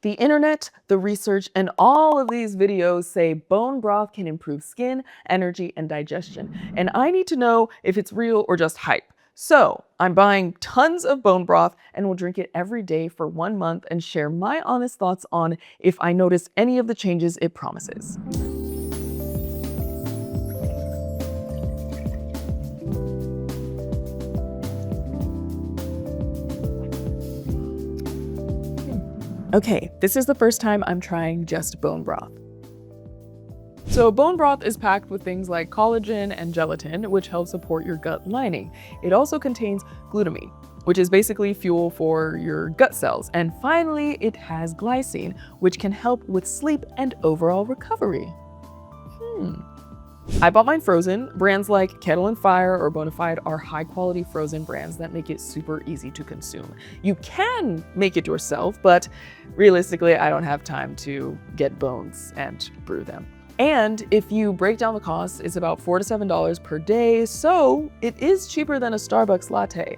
The internet, the research, and all of these videos say bone broth can improve skin, energy, and digestion. And I need to know if it's real or just hype. So I'm buying tons of bone broth and will drink it every day for 1 month and share my honest thoughts on if I notice any of the changes it promises. Okay, this is the first time I'm trying just bone broth. So bone broth is packed with things like collagen and gelatin, which help support your gut lining. It also contains glutamine, which is basically fuel for your gut cells. And finally, it has glycine, which can help with sleep and overall recovery. I bought mine frozen. Brands like Kettle and Fire or Bonafide are high quality frozen brands that make it super easy to consume. You can make it yourself, but realistically, I don't have time to get bones and brew them. And if you break down the cost, it's about $4 to $7 per day, so it is cheaper than a Starbucks latte,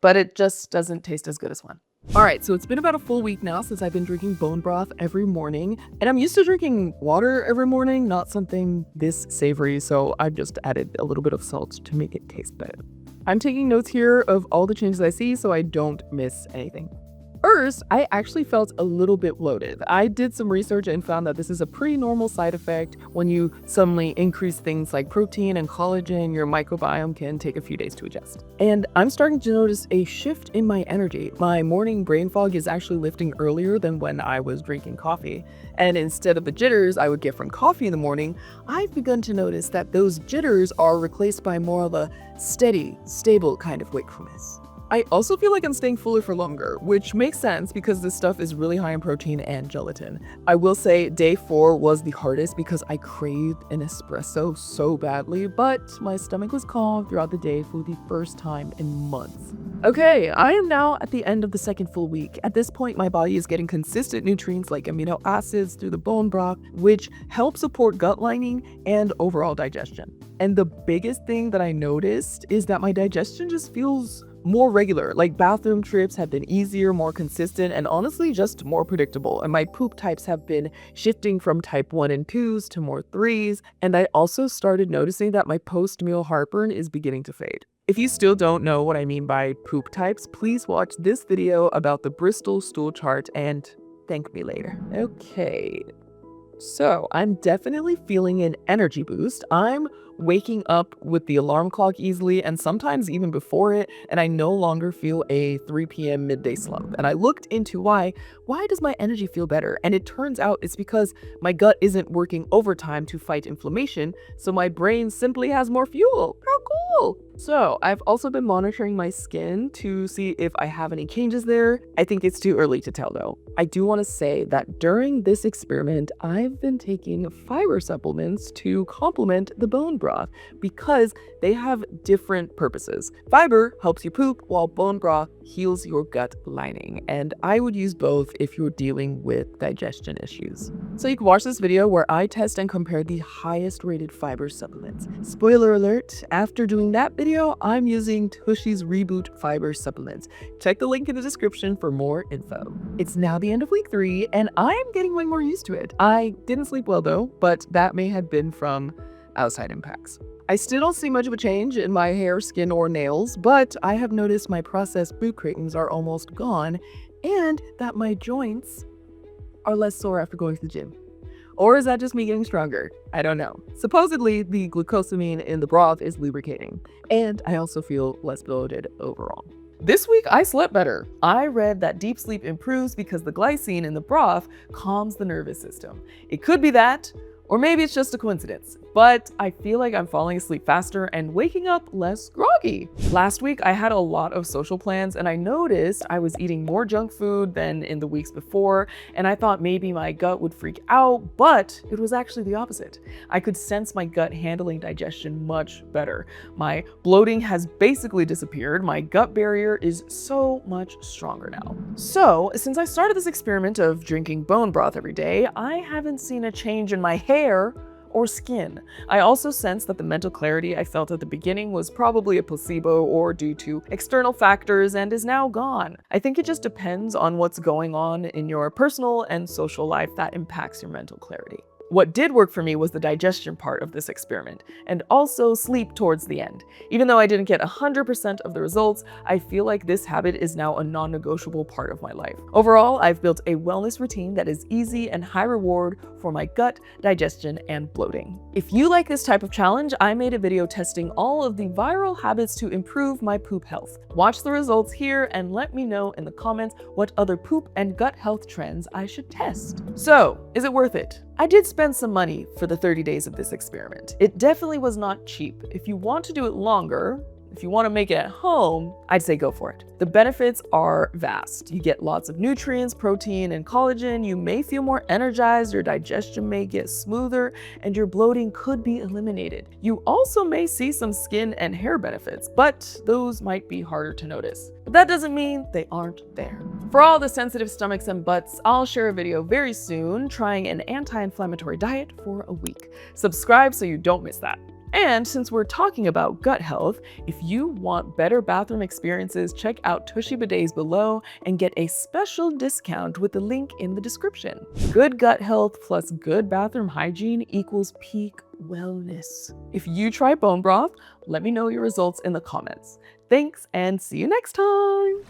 but it just doesn't taste as good as one. All right, so it's been about a full week now since I've been drinking bone broth every morning, and I'm used to drinking water every morning, not something this savory, so I've just added a little bit of salt to make it taste better. I'm taking notes here of all the changes I see so I don't miss anything. First, I actually felt a little bit bloated. I did some research and found that this is a pretty normal side effect. When you suddenly increase things like protein and collagen, your microbiome can take a few days to adjust. And I'm starting to notice a shift in my energy. My morning brain fog is actually lifting earlier than when I was drinking coffee. And instead of the jitters I would get from coffee in the morning, I've begun to notice that those jitters are replaced by more of a steady, stable kind of wakefulness. I also feel like I'm staying fuller for longer, which makes sense because this stuff is really high in protein and gelatin. I will say day 4 was the hardest because I craved an espresso so badly, but my stomach was calm throughout the day for the first time in months. Okay, I am now at the end of the second full week. At this point, my body is getting consistent nutrients like amino acids through the bone broth, which help support gut lining and overall digestion. And the biggest thing that I noticed is that my digestion just feels more regular, like bathroom trips have been easier, more consistent, and honestly just more predictable. And my poop types have been shifting from type 1 and 2s to more 3s. And I also started noticing that my post-meal heartburn is beginning to fade. If you still don't know what I mean by poop types, please watch this video about the Bristol stool chart and thank me later. Okay. So I'm definitely feeling an energy boost. I'm waking up with the alarm clock easily and sometimes even before it, and I no longer feel a 3 p.m. midday slump. And I looked into why does my energy feel better? And it turns out it's because my gut isn't working overtime to fight inflammation, so my brain simply has more fuel. How cool! So I've also been monitoring my skin to see if I have any changes there. I think it's too early to tell though. I do want to say that during this experiment, I've been taking fiber supplements to complement the bone broth because they have different purposes. Fiber helps you poop while bone broth heals your gut lining. And I would use both if you're dealing with digestion issues. So you can watch this video where I test and compare the highest rated fiber supplements. Spoiler alert, after doing that video, I'm using TUSHY's Reboot Fiber Supplements. Check the link in the description for more info. It's now the end of week 3 and I'm getting way more used to it. I didn't sleep well though, but that may have been from outside impacts. I still don't see much of a change in my hair, skin, or nails, but I have noticed my processed food cravings are almost gone and that my joints are less sore after going to the gym. Or is that just me getting stronger? I don't know. Supposedly, the glucosamine in the broth is lubricating, and I also feel less bloated overall. This week, I slept better. I read that deep sleep improves because the glycine in the broth calms the nervous system. It could be that, or maybe it's just a coincidence, but I feel like I'm falling asleep faster and waking up less groggy. Last week, I had a lot of social plans and I noticed I was eating more junk food than in the weeks before, and I thought maybe my gut would freak out, but it was actually the opposite. I could sense my gut handling digestion much better. My bloating has basically disappeared. My gut barrier is so much stronger now. So, since I started this experiment of drinking bone broth every day, I haven't seen a change in my hair or skin. I also sense that the mental clarity I felt at the beginning was probably a placebo or due to external factors and is now gone. I think it just depends on what's going on in your personal and social life that impacts your mental clarity. What did work for me was the digestion part of this experiment, and also sleep towards the end. Even though I didn't get 100% of the results, I feel like this habit is now a non-negotiable part of my life. Overall, I've built a wellness routine that is easy and high reward for my gut, digestion, and bloating. If you like this type of challenge, I made a video testing all of the viral habits to improve my poop health. Watch the results here and let me know in the comments what other poop and gut health trends I should test. So, is it worth it? I did spend some money for the 30 days of this experiment. It definitely was not cheap. If you want to do it longer, if you want to make it at home, I'd say go for it. The benefits are vast. You get lots of nutrients, protein, and collagen. You may feel more energized, your digestion may get smoother, and your bloating could be eliminated. You also may see some skin and hair benefits, but those might be harder to notice. But that doesn't mean they aren't there. For all the sensitive stomachs and butts, I'll share a video very soon trying an anti-inflammatory diet for a week. Subscribe so you don't miss that. And since we're talking about gut health, if you want better bathroom experiences, check out TUSHY Bidets below and get a special discount with the link in the description. Good gut health plus good bathroom hygiene equals peak wellness. If you try bone broth, let me know your results in the comments. Thanks and see you next time!